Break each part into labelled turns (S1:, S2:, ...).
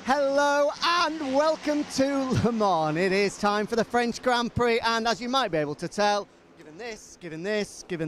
S1: Hello and welcome to Le Mans. It is time for the French Grand Prix, and as you might be able to tell, given this, given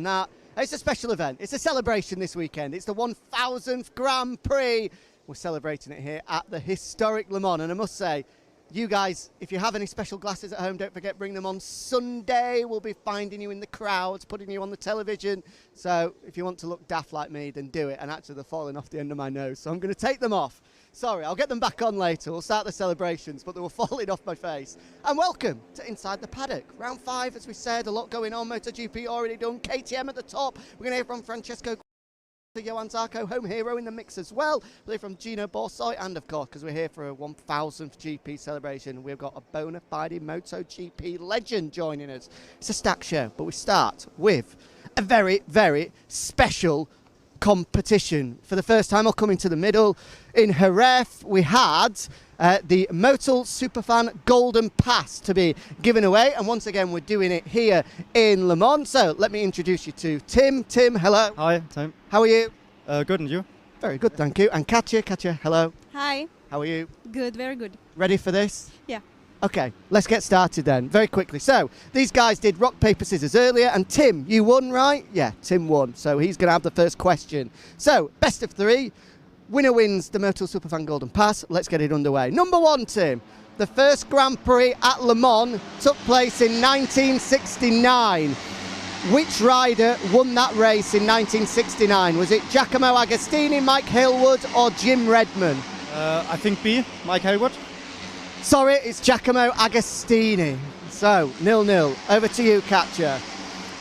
S1: that, it's a special event. It's a celebration this weekend. It's the 1000th Grand Prix. We're celebrating it here at the historic Le Mans, and I must say, you guys, if you have any special glasses at home, don't forget, bring them on Sunday. We'll be finding you in the crowds, putting you on the television. So if you want to look daft like me, then do it. And actually, they're falling off the end of my nose, so I'm going to take them off. Sorry, I'll get them back on later. We'll start the celebrations, but they were falling off my face. And welcome to Inside the Paddock. Round 5, as we said, a lot going on. MotoGP already done. KTM at the top. We're going to hear from Francesco, Johan Zarco, home hero in the mix as well. We'll hear from Gino Borsoi, and of course, because we're here for a 1000th GP celebration, we've got a bona fide MotoGP legend joining us. It's a stacked show, but we start with a very, very special competition. For the first time, I'll come into the middle. In Jerez, we had the Motul Superfan Golden Pass to be given away, and once again we're doing it here in Le Mans. So let me introduce you to Tim. Tim, hello.
S2: Hi, Tim.
S1: How are you?
S2: Good, and you?
S1: Very good, thank you. And Katja, hello.
S3: Hi.
S1: How are you?
S3: Good, very good.
S1: Ready for this?
S3: Yeah.
S1: Okay, let's get started then, very quickly. So, these guys did rock, paper, scissors earlier, and Tim, you won, right? Yeah, Tim won, so he's going to have the first question. So, best of 3, winner wins the Motul Superfan Golden Pass. Let's get it underway. Number 1, Tim, the first Grand Prix at Le Mans took place in 1969. Which rider won that race in 1969? Was it Giacomo Agostini, Mike Hailwood, or Jim Redman?
S2: I think B, Mike Hailwood.
S1: Sorry, it's Giacomo Agostini. So, 0-0. Over to you, Katja.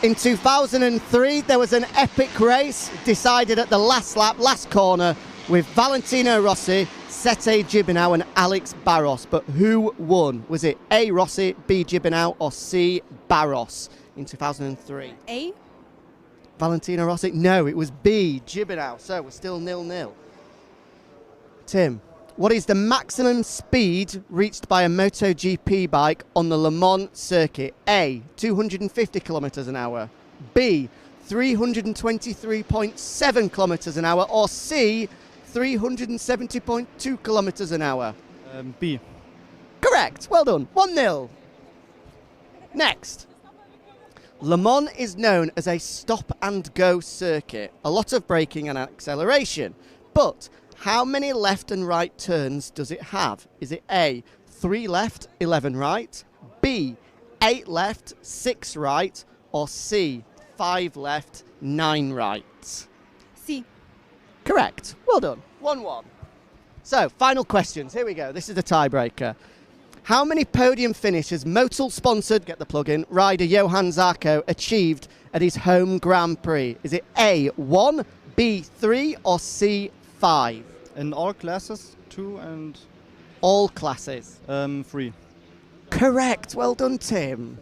S1: In 2003, there was an epic race decided at the last lap, last corner, with Valentino Rossi, Sete Gibernau and Alex Barros. But who won? Was it A, Rossi, B, Gibernau, or C, Barros in 2003?
S3: A?
S1: Valentino Rossi? No, it was B, Gibernau. So, we're still 0-0. Tim, what is the maximum speed reached by a MotoGP bike on the Le Mans circuit? A, 250 kilometres an hour, B, 323.7 kilometres an hour, or C, 370.2 kilometres an hour?
S2: B.
S1: Correct. Well done. 1-0. Next. Le Mans is known as a stop-and-go circuit. A lot of braking and acceleration. But how many left and right turns does it have? Is it A, 3 left, 11 right, B, 8 left, 6 right, or C, 5 left, 9 right?
S3: C.
S1: Correct. Well done. 1-1. So, final questions. Here we go. This is the tiebreaker. How many podium finishes Motul-sponsored, get the plug in, rider Johan Zarco achieved at his home Grand Prix? Is it A, 1, B, 3, or C, 5?
S2: In all classes, 2 and...
S1: All classes.
S2: 3.
S1: Correct. Well done, Tim.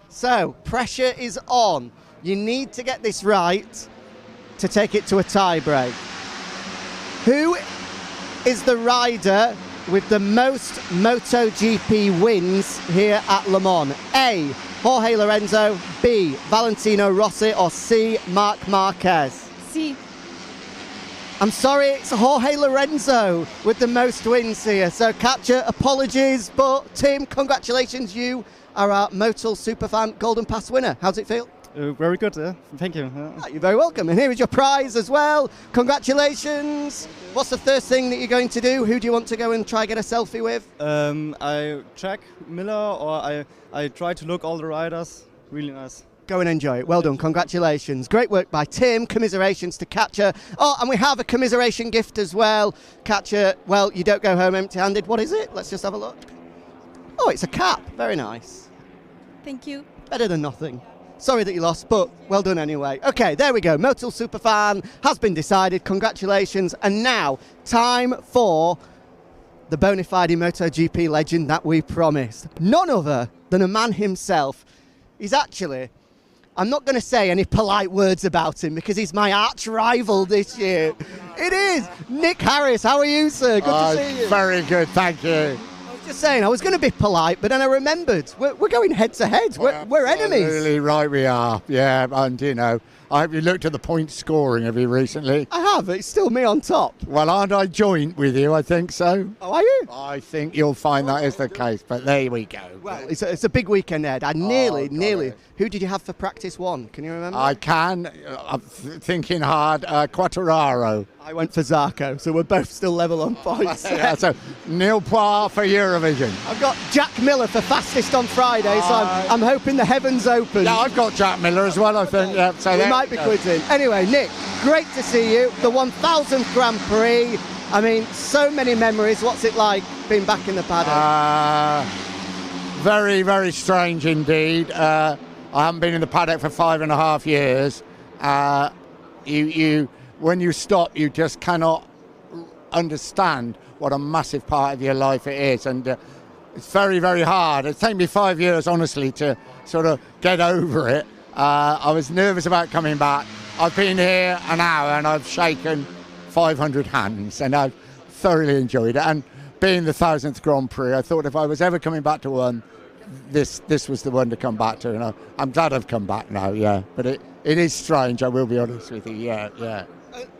S1: So, pressure is on. You need to get this right to take it to a tie-break. Who is the rider with the most MotoGP wins here at Le Mans? A, Jorge Lorenzo, B, Valentino Rossi, or C, Marc Marquez?
S3: C.
S1: I'm sorry, it's Jorge Lorenzo with the most wins here. So, Katja, apologies, but Tim, congratulations. You are our Motul Superfan Golden Pass winner. How's it feel?
S2: Very good, thank you.
S1: You're very welcome. And here is your prize as well. Congratulations. What's the first thing that you're going to do? Who do you want to go and try get a selfie with?
S2: I check Miller, or I try to look all the riders. Really nice.
S1: Go and enjoy it. Well done. Congratulations. Great work by Tim. Commiserations to Katja. Oh, and we have a commiseration gift as well. Katja, well, you don't go home empty-handed. What is it? Let's just have a look. Oh, it's a cap. Very nice.
S3: Thank you.
S1: Better than nothing. Sorry that you lost, but well done anyway. Okay, there we go. Motul Superfan has been decided. Congratulations. And now, time for the bona fide MotoGP legend that we promised. None other than a man himself. He's actually... I'm not going to say any polite words about him because he's my arch rival this year. It is Nick Harris. How are you, sir? Good to see you.
S4: Very good, thank you.
S1: I was just saying, I was going to be polite, but then I remembered we're going head to head. We're enemies.
S4: Absolutely right, we are. Yeah, and you know, I hope you looked at the point scoring of you recently.
S1: I have. It's still me on top.
S4: Well, aren't I joint with you? I think so.
S1: Oh, are you?
S4: I think you'll find that is the case, but there we go.
S1: Well, it's a big weekend ahead. I nearly. Who did you have for practice one? Can you remember?
S4: I can. I'm thinking hard. Quattararo.
S1: I went for Zarco, so we're both still level on points.
S4: Yeah, so nil par for Eurovision.
S1: I've got Jack Miller for fastest on Friday, so I'm hoping the heavens open.
S4: Yeah, I've got Jack Miller as well, I think. Yeah, so
S1: we might be quizzing. Anyway, Nick, great to see you. The 1000th Grand Prix. I mean, so many memories. What's it like being back in the paddock?
S4: Very, very strange indeed. I haven't been in the paddock for 5.5 years. When you stop, you just cannot understand what a massive part of your life it is, and it's very, very hard. It's taken me 5 years, honestly, to sort of get over it. I was nervous about coming back. I've been here an hour and I've shaken 500 hands, and I've thoroughly enjoyed it. And being the 1000th Grand Prix, I thought if I was ever coming back to one, this was the one to come back to, and I'm glad I've come back now. Yeah, but it is strange. I will be honest with you. Yeah.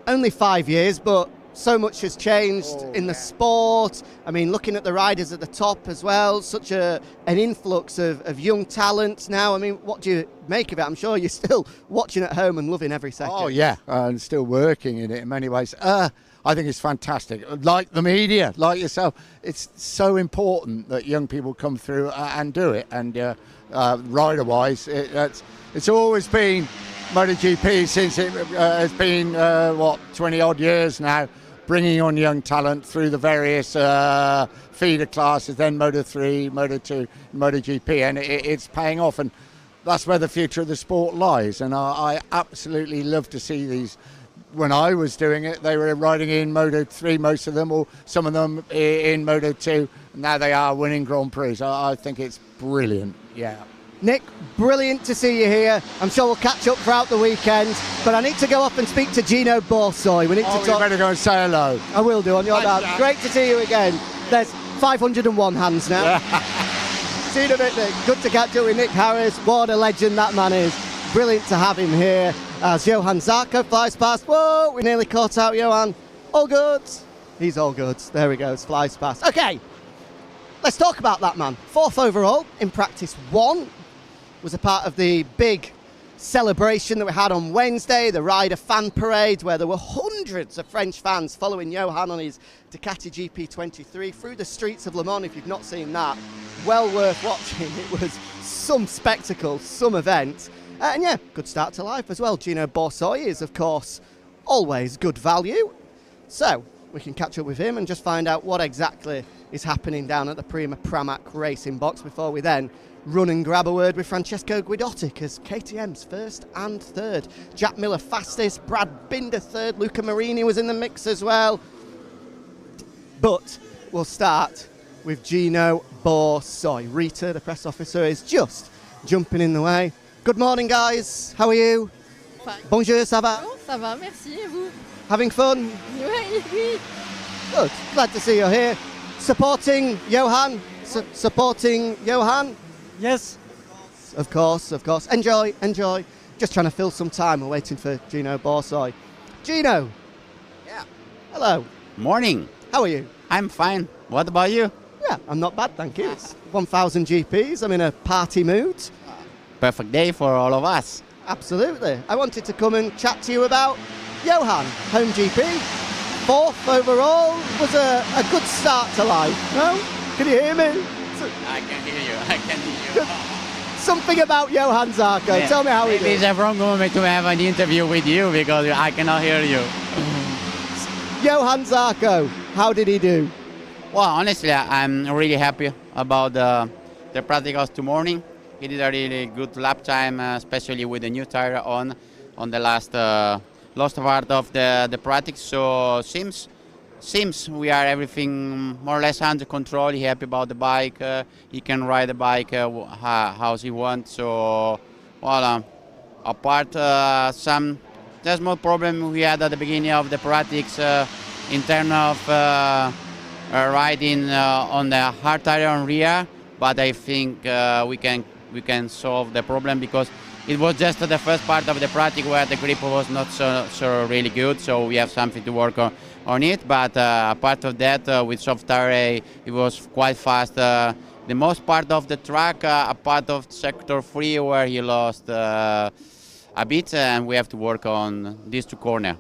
S1: Only 5 years, but so much has changed in the sport. I mean, looking at the riders at the top as well, such an influx of young talent now. I mean, what do you make of it? I'm sure you're still watching at home and loving every second.
S4: Oh, yeah, and still working in it in many ways. I think it's fantastic. Like the media, like yourself, it's so important that young people come through and do it. And rider-wise, it's always been MotoGP since it has been, 20-odd years now, bringing on young talent through the various feeder classes, then Moto3, Moto2, MotoGP, and it's paying off. And that's where the future of the sport lies. And I absolutely love to see these. When I was doing it, they were riding in Moto3, most of them, or some of them in Moto2. Now they are winning Grand Prix. I think it's brilliant, yeah.
S1: Nick, brilliant to see you here. I'm sure we'll catch up throughout the weekend, but I need to go off and speak to Gino Borsoi. We need to talk.
S4: You better go and say hello.
S1: I will do on your dad. Great to see you again. There's 501 hands now. See you in a bit, Nick. Good to catch up with Nick Harris. What a legend that man is. Brilliant to have him here as Johan Zarco flies past. Whoa, we nearly caught out Johan. All good. He's all good. There he goes, flies past. Okay, let's talk about that man. 4th overall in practice 1. Was a part of the big celebration that we had on Wednesday, the rider fan parade, where there were hundreds of French fans following Johan on his Ducati GP23 through the streets of Le Mans. If you've not seen that, well worth watching. It was some spectacle, some event. And yeah, good start to life as well. Gino Borsoi is, of course, always good value. So we can catch up with him and just find out what exactly is happening down at the Pramac Racing box before we then run and grab a word with Francesco Guidotti, because KTM's 1st and 3rd. Jack Miller fastest, Brad Binder 3rd, Luca Marini was in the mix as well. But we'll start with Gino Borsoi. Rita, the press officer, is just jumping in the way. Good morning, guys. How are you?
S3: Fine.
S1: Bonjour, ça va?
S3: Oh, ça va, merci. Et vous?
S1: Having fun?
S3: Oui.
S1: Good. Glad to see you here. Supporting Johan? Supporting Johan?
S2: Yes.
S1: Of course. Enjoy. Just trying to fill some time. We're waiting for Gino Borsoi. Gino.
S5: Yeah.
S1: Hello.
S5: Morning.
S1: How are you?
S5: I'm fine. What about you?
S1: Yeah, I'm not bad, thank you. It's 1000 GPs. I'm in a party mood.
S5: Perfect day for all of us.
S1: Absolutely. I wanted to come and chat to you about Johan, home GP. 4th overall was a good start to life. No? Can you hear me?
S5: I can hear you.
S1: Something about Johan Zarco.
S5: Yeah.
S1: Tell me how he
S5: Maybe it's
S1: did.
S5: a wrong moment to have an interview with you because I cannot hear you.
S1: Johan Zarco, how did he do?
S5: Well, honestly, I'm really happy about the practicals tomorrow. He did a really good lap time, especially with the new tire on the last part of the practice. So seems we are everything more or less under control. He happy about the bike. He can ride the bike how he wants. So, well, apart some small problem we had at the beginning of the practice in terms of riding on the hard tire on rear, but I think we can solve the problem because it was just the first part of the practice where the grip was not so really good, so we have something to work on it. But apart of that, with soft tire, it was quite fast. The most part of the track, a part of sector 3 where he lost a bit, and we have to work on these 2 corners.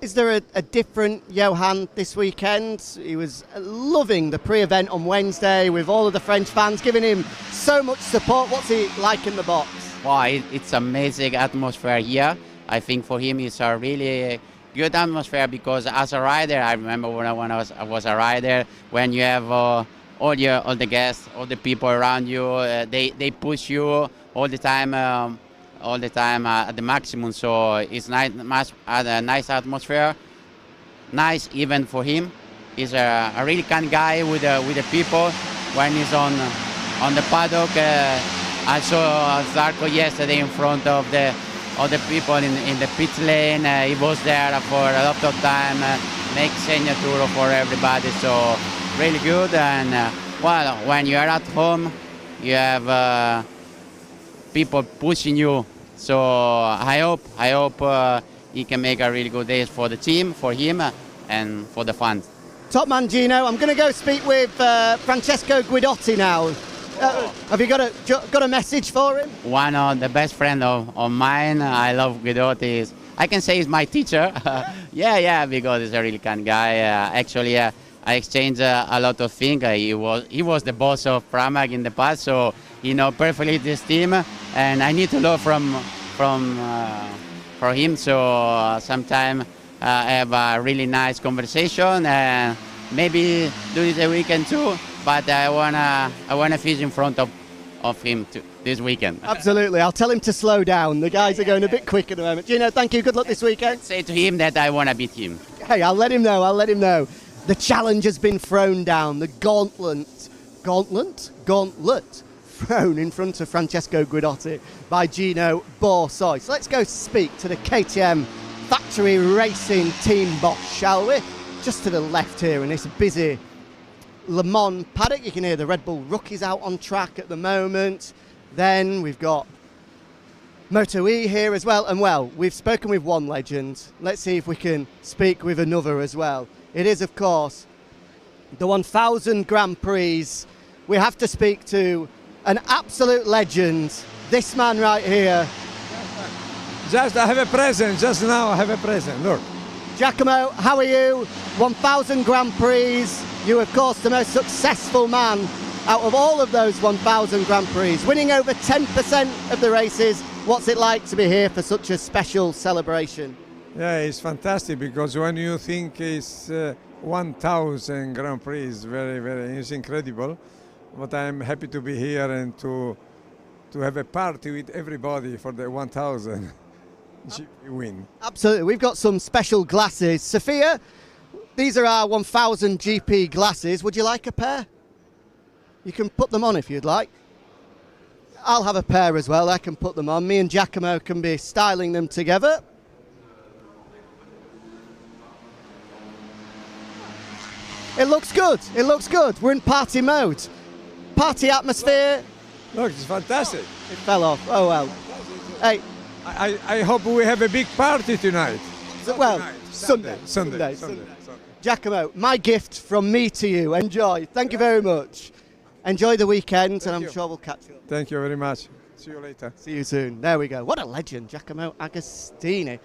S1: Is there a different Johan this weekend? He was loving the pre-event on Wednesday with all of the French fans giving him so much support. What's he like in the box?
S5: Wow, it's amazing atmosphere here. I think for him it's a really good atmosphere because as a rider, I remember when I was a rider, when you have all the guests, all the people around you, they push you all the time at the maximum. So it's nice, a nice atmosphere. Nice even for him. He's a really kind guy with the people when he's on the paddock. I saw Zarco yesterday in front of the people in the pit lane. He was there for a lot of time, make signature for everybody. So really good. And well, when you are at home, you have people pushing you. So I hope he can make a really good day for the team, for him, and for the fans.
S1: Top man Gino, I'm going to go speak with Francesco Guidotti now. Have you got a message for him?
S5: One of the best friend of mine. I love Guidotti. I can say he's my teacher. yeah, because he's a really kind guy. Actually, I exchanged a lot of things. He was the boss of Pramac in the past, so he knows perfectly this team, and I need to learn from him. So sometime have a really nice conversation, and maybe do it the weekend too. But I wanna fish in front of him this weekend.
S1: Absolutely, I'll tell him to slow down. The guys are going a bit quick at the moment. Gino, thank you. Good luck this weekend.
S5: Say to him that I wanna beat him.
S1: Hey, I'll let him know. The challenge has been thrown down. The gauntlet thrown in front of Francesco Guidotti by Gino Borsoi. So let's go speak to the KTM Factory Racing team boss, shall we? Just to the left here in this busy Le Mans paddock. You can hear the Red Bull rookies out on track at the moment. Then we've got MotoE here as well. And well, we've spoken with one legend. Let's see if we can speak with another as well. It is, of course, the 1000 Grand Prix. We have to speak to an absolute legend. This man right here.
S6: I have a present. Just now I have a present. Look.
S1: Giacomo, how are you? 1000 Grand Prix. You, of course, the most successful man out of all of those 1000 Grand Prix, winning over 10% of the races. What's it like to be here for such a special celebration?
S6: Yeah, it's fantastic because when you think it's 1000 Grand Prix, it's incredible. But I'm happy to be here and to have a party with everybody for the 1000 GP win.
S1: Absolutely. We've got some special glasses. Sophia, these are our 1000 GP glasses. Would you like a pair? You can put them on if you'd like. I'll have a pair as well. I can put them on. Me and Giacomo can be styling them together. It looks good. It looks good. We're in party mode. Party atmosphere.
S6: Look, it's fantastic.
S1: It fell off. Oh well. Hey.
S6: I hope we have a big party tonight.
S1: Well, Sunday. Giacomo, my gift from me to you. Enjoy. Thank you very much. Enjoy the weekend, and I'm sure we'll catch you.
S6: Thank you very much. See you later.
S1: See you soon. There we go. What a legend, Giacomo Agostini.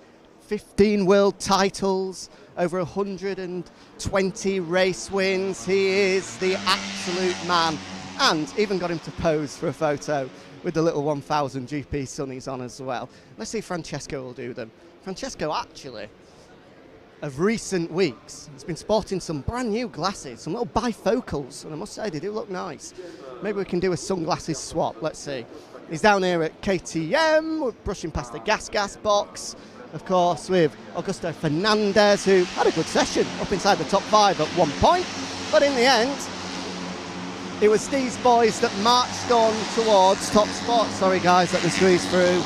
S1: 15 world titles, over 120 race wins. He is the absolute man. And even got him to pose for a photo with the little 1000 GP sunnies on as well. Let's see if Francesco will do them. Francesco, actually, of recent weeks, has been sporting some brand new glasses, some little bifocals, and I must say they do look nice. Maybe we can do a sunglasses swap. Let's see. He's down here at KTM. We're brushing past the gas box, of course, with Augusto Fernandez, who had a good session up inside the top 5 at one point, but in the end, it was these boys that marched on towards top spot. Sorry guys, let me squeeze through.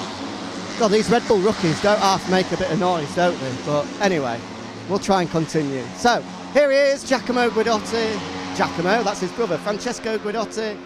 S1: God, these Red Bull rookies don't half make a bit of noise, don't they? But anyway, we'll try and continue. So, here he is, Giacomo Guidotti. Giacomo, that's his brother, Francesco Guidotti.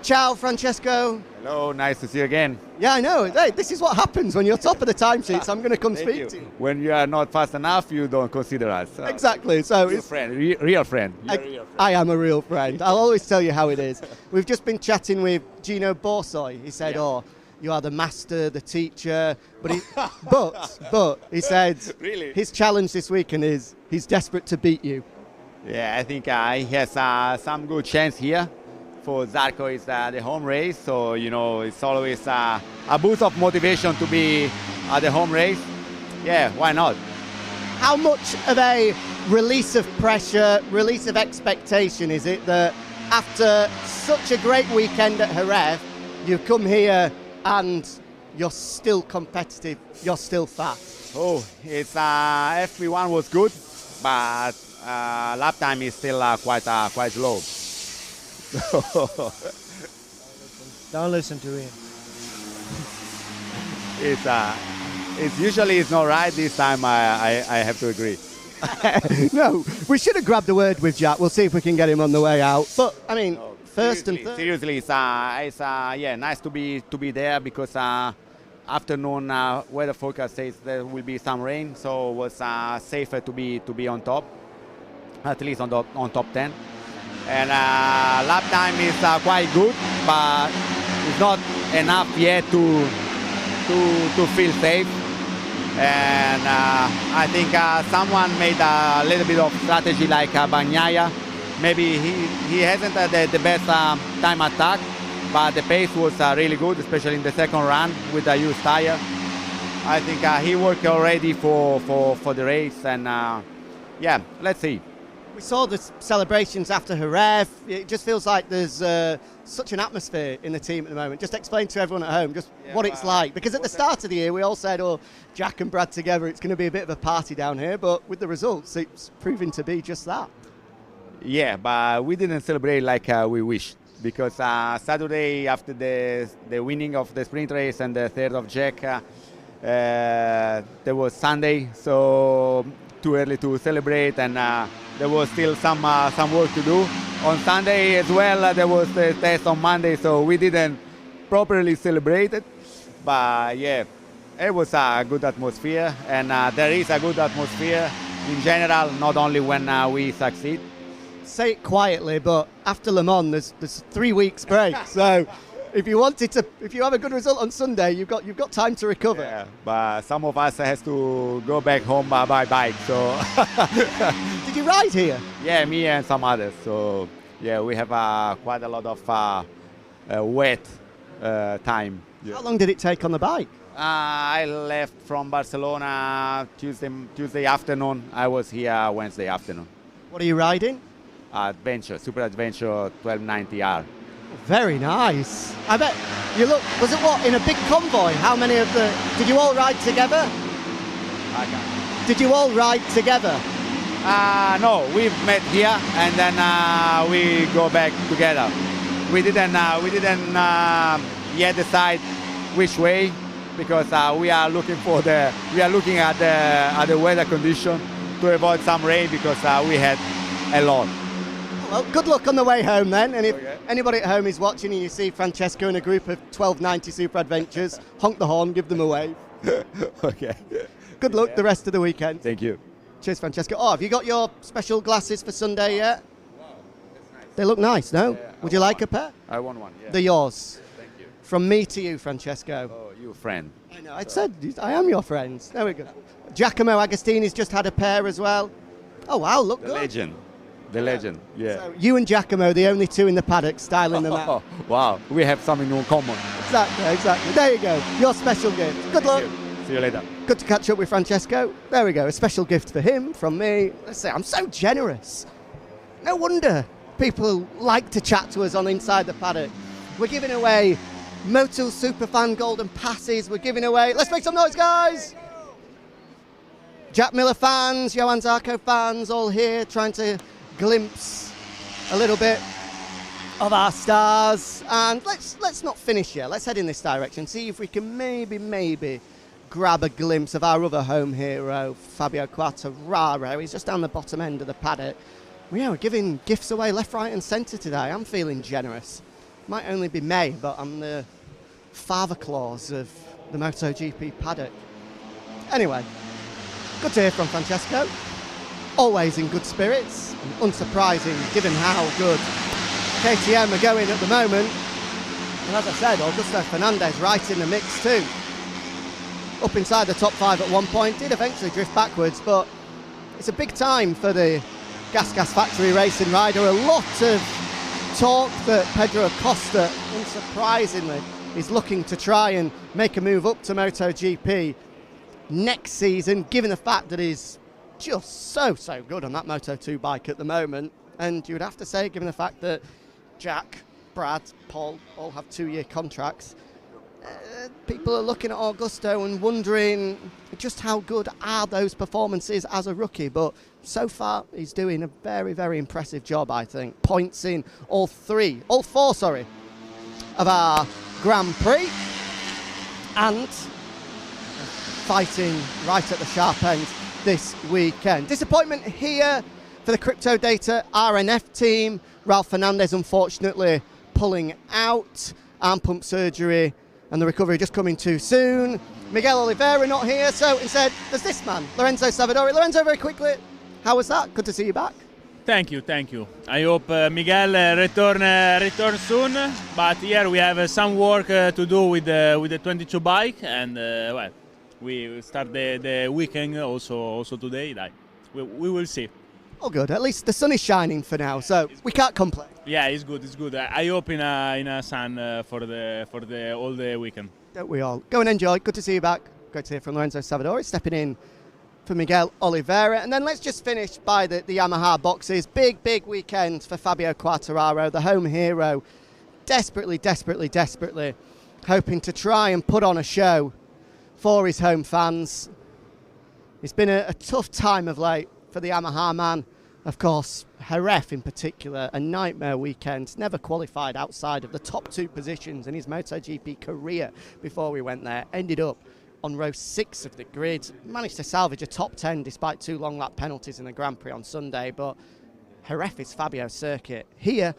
S1: Ciao, Francesco.
S7: Hello, nice to see you again.
S1: Yeah, I know. Hey, this is what happens when you're top of the timesheets. I'm going to come
S7: Thank
S1: speak
S7: you.
S1: to you.
S7: When you are not fast enough, you don't consider us.
S1: Exactly. So
S7: Real
S1: it's,
S7: friend, real friend. You're a real friend.
S1: I am a real friend. I'll always tell you how it is. We've just been chatting with Gino Borsoi. He said, "Oh, you are the master, the teacher," but he said,
S7: Really?
S1: his challenge this weekend is he's desperate to beat you.
S7: Yeah, I think he has some good chance here. For Zarco, it's the home race, so it's always a boost of motivation to be at the home race. Yeah, why not?
S1: How much of a release of pressure, release of expectation is it that after such a great weekend at Jerez, you come here and you're still competitive, you're still fast?
S7: Oh, it's FP1 was good, but lap time is still quite low.
S8: Don't listen to him.
S7: It's usually it's not right. This time I have to agree.
S1: No, we should have grabbed a word with Jack. We'll see if we can get him on the way out. But I mean, first and third.
S7: Seriously, it's nice to be there because afternoon weather forecast says there will be some rain, so it was safer to be on top, at least on top 10. And lap time is quite good, but it's not enough yet to feel safe. And I think someone made a little bit of strategy like Bagnaia. Maybe he hasn't had the best time attack, but the pace was really good, especially in the second run with the used tire. I think he worked already for the race, and yeah, let's see.
S1: We saw the celebrations after Jerez. It just feels like there's such an atmosphere in the team at the moment. Just explain to everyone at home just what it's like. Because at the start of the year, we all said, oh, Jack and Brad together, it's going to be a bit of a party down here. But with the results, it's proving to be just that.
S7: Yeah, but we didn't celebrate like we wished. Because Saturday, after the winning of the sprint race and the third of Jack, there was Sunday, so too early to celebrate, and there was still some work to do. On Sunday as well, there was the test on Monday, so we didn't properly celebrate it. But yeah, it was a good atmosphere, and there is a good atmosphere in general, not only when we succeed.
S1: Say it quietly, but after Le Mans, there's 3 weeks break. So if you have a good result on Sunday, you've got time to recover.
S7: Yeah, but some of us has to go back home by bike. So
S1: did you ride here?
S7: Yeah, me and some others. So yeah, we have quite a lot of wet time. Yeah.
S1: How long did it take on the bike?
S7: I left from Barcelona Tuesday afternoon. I was here Wednesday afternoon.
S1: What are you riding?
S7: Super Adventure 1290R.
S1: Very nice. I bet you look. Was it what in a big convoy? How many of the? Did you all ride together? Did you all ride together?
S7: No, we've met here and then we go back together. We didn't yet decide which way because we are looking at the weather condition to avoid some rain because we had a lot.
S1: Well, good luck on the way home then. And if anybody at home is watching and you see Francesco in a group of 1290 Super Adventures, honk the horn, give them a wave.
S7: Okay.
S1: Good luck the rest of the weekend.
S7: Thank you.
S1: Cheers, Francesco. Oh, have you got your special glasses for Sunday yet? Wow, that's nice. They look nice, no? Yeah, would you like a pair?
S7: I want one, yeah.
S1: They're yours.
S7: Thank you.
S1: From me to you, Francesco.
S7: Oh, you friend.
S1: I know, I said I am your friend. There we go. Giacomo Agostini's just had a pair as well. Oh, wow, look good.
S7: Legend. The legend, yeah.
S1: So you and Giacomo, the only two in the paddock, styling them out.
S7: Wow, we have something in common.
S1: Exactly. There you go. Your special gift. Good luck.
S7: See you later.
S1: Good to catch up with Francesco. There we go. A special gift for him from me. Let's say I'm so generous. No wonder people like to chat to us on Inside the Paddock. We're giving away Motul Superfan Golden Passes. We're giving away... Let's make some noise, guys! Jack Miller fans, Johan Zarco fans, all here trying to glimpse a little bit of our stars. And let's not finish yet. Let's head in this direction. See if we can maybe grab a glimpse of our other home hero, Fabio Quartararo. He's just down the bottom end of the paddock. We're giving gifts away left, right and centre today. I'm feeling generous. Might only be May, but I'm the father clause of the MotoGP paddock. Anyway, good to hear from Francesco. Always in good spirits, and unsurprising given how good KTM are going at the moment. And as I said, Augusto Fernandez right in the mix too. Up inside the top 5 at one point, did eventually drift backwards, but it's a big time for the Gas Factory Racing rider. A lot of talk that Pedro Acosta, unsurprisingly, is looking to try and make a move up to MotoGP next season, given the fact that he's just so good on that Moto2 bike at the moment. And you would have to say, given the fact that Jack, Brad, Paul all have 2-year contracts, people are looking at Augusto and wondering just how good are those performances as a rookie. But so far, he's doing a very, very impressive job, I think. Points in all four of our Grand Prix, and fighting right at the sharp end this weekend. Disappointment here for the Crypto Data RNF team. Ralph Fernandez, unfortunately, pulling out. Arm pump surgery and the recovery just coming too soon. Miguel Oliveira not here, so instead there's this man, Lorenzo Savadori. Lorenzo, very quickly, how was that? Good to see you back.
S9: Thank you. I hope Miguel return soon. But here we have some work to do with the 22 bike, and well, we start the weekend also today. Like we will see.
S1: Oh, good. At least the sun is shining for now, so we can't complain.
S9: Yeah, it's good. I hope in a sun for the all the weekend.
S1: Don't we all? Go and enjoy. Good to see you back. Great to hear from Lorenzo Savadori, stepping in for Miguel Oliveira. And then let's just finish by the Yamaha boxes. Big weekend for Fabio Quartararo, the home hero. Desperately hoping to try and put on a show for his home fans. It's been a tough time of late for the Yamaha man. Of course, Jerez in particular, a nightmare weekend. Never qualified outside of the top 2 positions in his MotoGP career before we went there. Ended up on row 6 of the grid. Managed to salvage a top 10 despite 2 long lap penalties in the Grand Prix on Sunday. But Jerez is Fabio's circuit. Here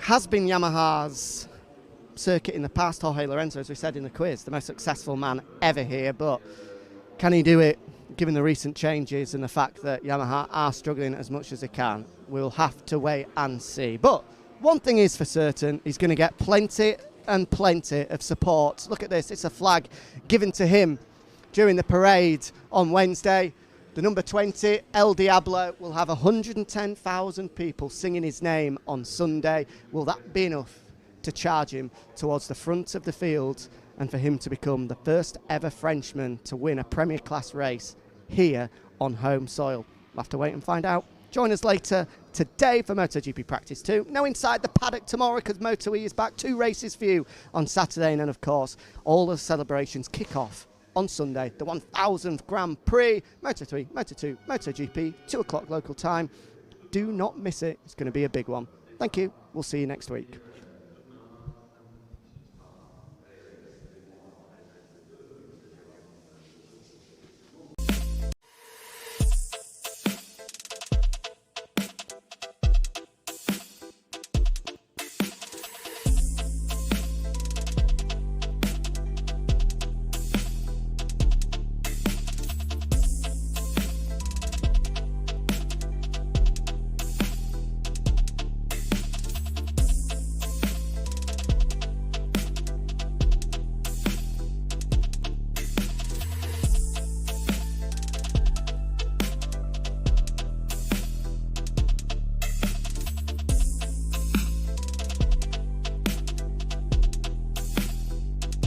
S1: has been Yamaha's circuit in the past. Jorge Lorenzo, as we said in the quiz, the most successful man ever here. But can he do it given the recent changes and the fact that Yamaha are struggling as much as they can? We'll have to wait and see. But one thing is for certain, he's going to get plenty of support. Look at this, it's a flag given to him during the parade on Wednesday. The number 20, El Diablo, will have 110,000 people singing his name on Sunday. Will that be enough to charge him towards the front of the field and for him to become the first ever Frenchman to win a Premier Class race here on home soil? We'll have to wait and find out. Join us later today for MotoGP Practice 2. No Inside the Paddock tomorrow because Moto E is back. 2 races for you on Saturday, and then, of course, all the celebrations kick off on Sunday. The 1000th Grand Prix, Moto3, Moto2, MotoGP, 2 o'clock local time. Do not miss it. It's going to be a big one. Thank you. We'll see you next week.